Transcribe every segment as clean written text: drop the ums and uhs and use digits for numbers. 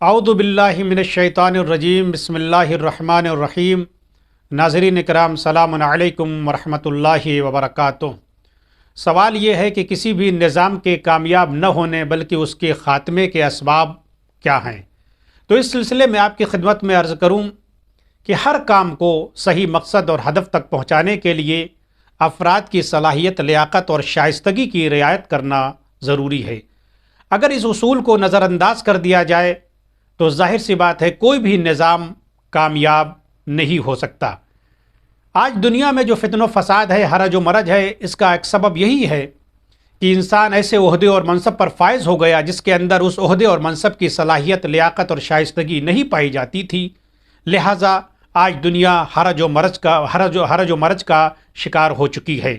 اعوذ باللہ من الشیطان الرجیم بسم اللہ الرحمن الرحیم۔ ناظرین کرام سلام علیکم ورحمۃ اللہ وبرکاتہ۔ سوال یہ ہے کہ کسی بھی نظام کے کامیاب نہ ہونے بلکہ اس کے خاتمے کے اسباب کیا ہیں؟ تو اس سلسلے میں آپ کی خدمت میں عرض کروں کہ ہر کام کو صحیح مقصد اور ہدف تک پہنچانے کے لیے افراد کی صلاحیت، لیاقت اور شائستگی کی رعایت کرنا ضروری ہے۔ اگر اس اصول کو نظر انداز کر دیا جائے تو ظاہر سی بات ہے کوئی بھی نظام کامیاب نہیں ہو سکتا۔ آج دنیا میں جو فتن و فساد ہے، حرج و مرج ہے، اس کا ایک سبب یہی ہے کہ انسان ایسے عہدے اور منصب پر فائز ہو گیا جس کے اندر اس عہدے اور منصب کی صلاحیت، لیاقت اور شائستگی نہیں پائی جاتی تھی، لہٰذا آج دنیا حرج و مرج کا شکار ہو چکی ہے۔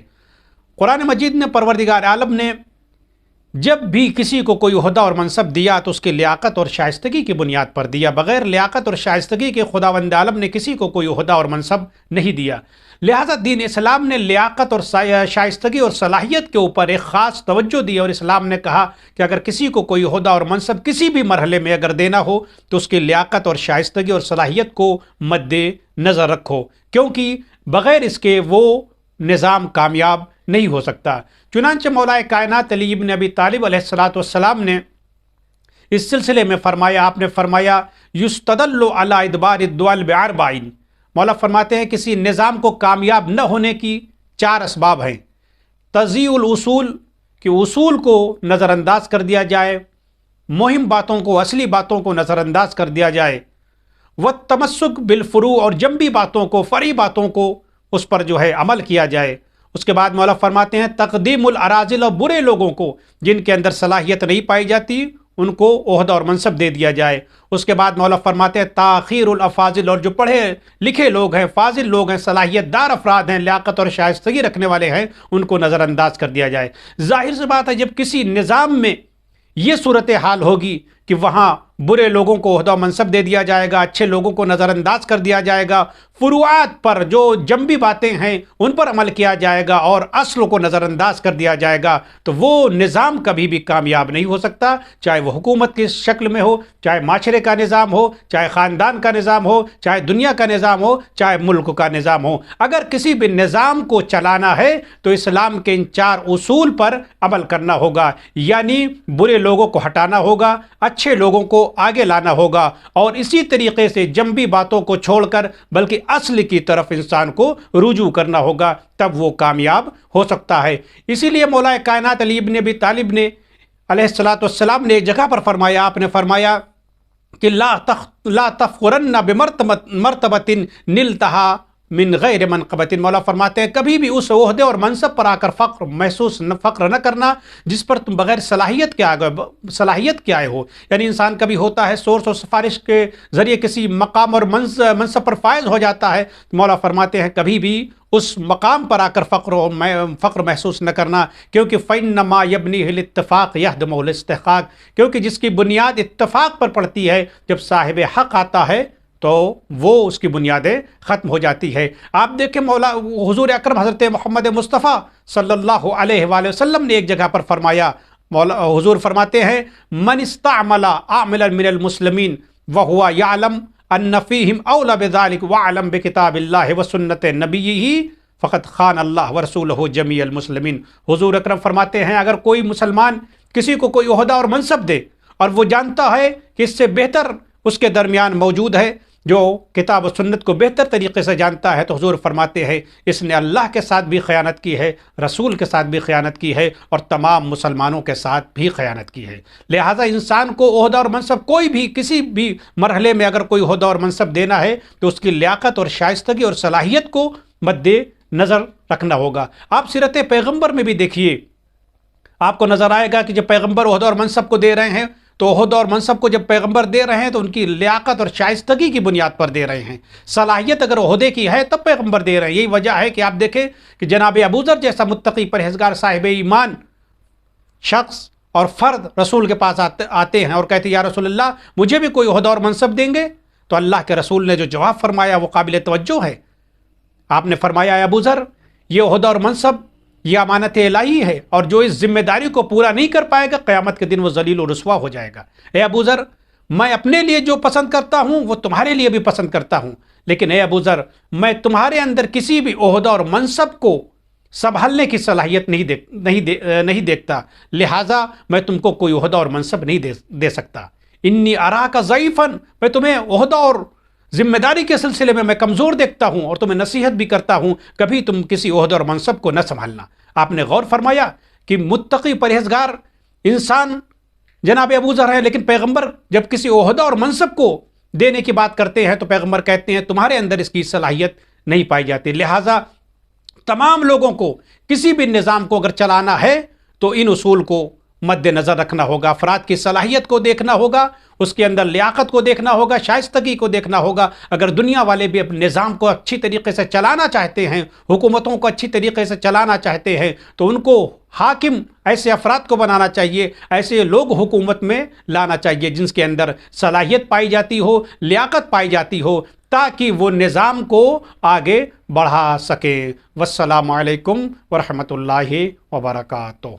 قرآن مجید نے پروردگار عالم نے جب بھی کسی کو کوئی عہدہ اور منصب دیا تو اس کی لیاقت اور شائستگی کی بنیاد پر دیا۔ بغیر لیاقت اور شائستگی کے خداوند عالم نے کسی کو کوئی عہدہ اور منصب نہیں دیا، لہذا دین اسلام نے لیاقت اور شائستگی اور صلاحیت کے اوپر ایک خاص توجہ دی، اور اسلام نے کہا کہ اگر کسی کو کوئی عہدہ اور منصب کسی بھی مرحلے میں اگر دینا ہو تو اس کی لیاقت اور شائستگی اور صلاحیت کو مد نظر رکھو، کیونکہ بغیر اس کے وہ نظام کامیاب نہیں ہو سکتا۔ چنانچہ مولا کائنات علی ابن ابی طالب علیہ السلام نے اس سلسلے میں فرمایا، آپ نے فرمایا یستدل علی ادبار الدول باربعین۔ مولا فرماتے ہیں کسی نظام کو کامیاب نہ ہونے کی 4 اسباب ہیں۔ تضییع الاصول، کہ اصول کو نظر انداز کر دیا جائے، مہم باتوں کو، اصلی باتوں کو نظر انداز کر دیا جائے، والتمسک بالفروع، اور جنبی باتوں کو، فرعی باتوں کو اس پر عمل کیا جائے۔ اس کے بعد مولا فرماتے ہیں تقدیم الاراذل، اور برے لوگوں کو جن کے اندر صلاحیت نہیں پائی جاتی ان کو عہدہ اور منصب دے دیا جائے۔ اس کے بعد مولا فرماتے ہیں تاخیر الافاضل، اور جو پڑھے لکھے لوگ ہیں، فاضل لوگ ہیں، صلاحیت دار افراد ہیں، لیاقت اور شائستگی رکھنے والے ہیں، ان کو نظر انداز کر دیا جائے۔ ظاہر سی بات ہے جب کسی نظام میں یہ صورتحال ہوگی کہ وہاں برے لوگوں کو عہدہ و منصب دے دیا جائے گا، اچھے لوگوں کو نظر انداز کر دیا جائے گا، فروعات پر جو جنبی باتیں ہیں ان پر عمل کیا جائے گا اور اصل کو نظر انداز کر دیا جائے گا، تو وہ نظام کبھی بھی کامیاب نہیں ہو سکتا، چاہے وہ حکومت کی شکل میں ہو، چاہے معاشرے کا نظام ہو، چاہے خاندان کا نظام ہو، چاہے دنیا کا نظام ہو، چاہے ملک کا نظام ہو۔ اگر کسی بھی نظام کو چلانا ہے تو اسلام کے ان 4 اصول پر عمل کرنا ہوگا، یعنی برے لوگوں کو ہٹانا ہوگا، اچھے لوگوں کو آگے لانا ہوگا، اور اسی طریقے سے جنبی باتوں کو چھوڑ کر بلکہ اصل کی طرف انسان کو رجوع کرنا ہوگا، تب وہ کامیاب ہو سکتا ہے۔ اسی لیے مولا کائنات علی ابن ابی طالب نے علیہ السلام نے ایک جگہ پر فرمایا، آپ نے فرمایا کہ لا تفخرن بمرتبۃ نلتہا من غیر منقبت۔ مولا فرماتے ہیں کبھی بھی اس عہدے اور منصب پر آ کر فخر نہ کرنا جس پر تم بغیر صلاحیت کے آئے ہو۔ یعنی انسان کبھی ہوتا ہے سورس اور سفارش کے ذریعے کسی مقام اور منصب پر فائز ہو جاتا ہے، مولا فرماتے ہیں کبھی بھی اس مقام پر آ کر فخر محسوس نہ کرنا، کیونکہ فَإِنَّمَا يَبْنِيهِ الاتفاق يَهْدَمُهُ الاسْتِحْقَاق، کیونکہ جس کی بنیاد اتفاق پر پڑتی ہے، جب صاحب حق آتا ہے تو وہ اس کی بنیادیں ختم ہو جاتی ہے۔ آپ دیکھیں مولا حضور اکرم حضرت محمد مصطفیٰ صلی اللہ علیہ وآلہ وسلم نے ایک جگہ پر فرمایا، مولا حضور فرماتے ہیں من استعمل عاملا من المسلمین وهو يعلم ان فيهم اولى بذلك وعلم بکتاب اللہ وسنت نبیہ فقد خان اللہ ورسولہ جمیع المسلمین۔ حضور اکرم فرماتے ہیں اگر کوئی مسلمان کسی کو کوئی عہدہ اور منصب دے اور وہ جانتا ہے کہ اس سے بہتر اس کے درمیان موجود ہے جو کتاب و سنت کو بہتر طریقے سے جانتا ہے، تو حضور فرماتے ہیں اس نے اللہ کے ساتھ بھی خیانت کی ہے، رسول کے ساتھ بھی خیانت کی ہے، اور تمام مسلمانوں کے ساتھ بھی خیانت کی ہے۔ لہٰذا انسان کو عہدہ اور منصب کوئی بھی کسی بھی مرحلے میں اگر کوئی عہدہ اور منصب دینا ہے تو اس کی لیاقت اور شائستگی اور صلاحیت کو مد نظر رکھنا ہوگا۔ آپ سیرت پیغمبر میں بھی دیکھیے، آپ کو نظر آئے گا کہ جب پیغمبر عہدہ اور منصب کو دے رہے ہیں تو عہدہ اور منصب کو جب پیغمبر دے رہے ہیں تو ان کی لیاقت اور شائستگی کی بنیاد پر دے رہے ہیں۔ صلاحیت اگر عہدے کی ہے تب پیغمبر دے رہے ہیں۔ یہی وجہ ہے کہ آپ دیکھیں کہ جناب ابوذر جیسا متقی پرہیزگار صاحب ایمان شخص اور فرد رسول کے پاس آتے ہیں اور کہتے ہیں یا رسول اللہ مجھے بھی کوئی عہدہ اور منصب دیں گے؟ تو اللہ کے رسول نے جو جواب فرمایا وہ قابل توجہ ہے۔ آپ نے فرمایا ابوذر یہ عہدہ اور منصب یہ امانت الہی ہے، اور جو اس ذمہ داری کو پورا نہیں کر پائے گا قیامت کے دن وہ ذلیل و رسوا ہو جائے گا۔ اے ابوذر میں اپنے لیے جو پسند کرتا ہوں وہ تمہارے لیے بھی پسند کرتا ہوں، لیکن اے ابو ذر، میں تمہارے اندر کسی بھی عہدہ اور منصب کو سنبھالنے کی صلاحیت نہیں دیکھتا، لہٰذا میں تم کو کوئی عہدہ اور منصب نہیں دے سکتا۔ انی اراک ضعیفا، میں تمہیں عہدہ اور ذمہ داری کے سلسلے میں کمزور دیکھتا ہوں اور تمہیں نصیحت بھی کرتا ہوں، کبھی تم کسی عہدہ اور منصب کو نہ سنبھالنا۔ آپ نے غور فرمایا کہ متقی پرہیزگار انسان جناب ابو ذر ہے، لیکن پیغمبر جب کسی عہدہ اور منصب کو دینے کی بات کرتے ہیں تو پیغمبر کہتے ہیں تمہارے اندر اس کی صلاحیت نہیں پائی جاتی، لہٰذا تمام لوگوں کو کسی بھی نظام کو اگر چلانا ہے تو ان اصول کو مد نظر رکھنا ہوگا، افراد کی صلاحیت کو دیکھنا ہوگا، اس کے اندر لیاقت کو دیکھنا ہوگا، شائستگی کو دیکھنا ہوگا۔ اگر دنیا والے بھی اپنے نظام کو اچھی طریقے سے چلانا چاہتے ہیں، حکومتوں کو اچھی طریقے سے چلانا چاہتے ہیں، تو ان کو حاکم ایسے افراد کو بنانا چاہیے، ایسے لوگ حکومت میں لانا چاہیے جن کے اندر صلاحیت پائی جاتی ہو، لیاقت پائی جاتی ہو، تاکہ وہ نظام کو آگے بڑھا سکے۔ والسلام علیکم ورحمۃ اللہ وبرکاتہ۔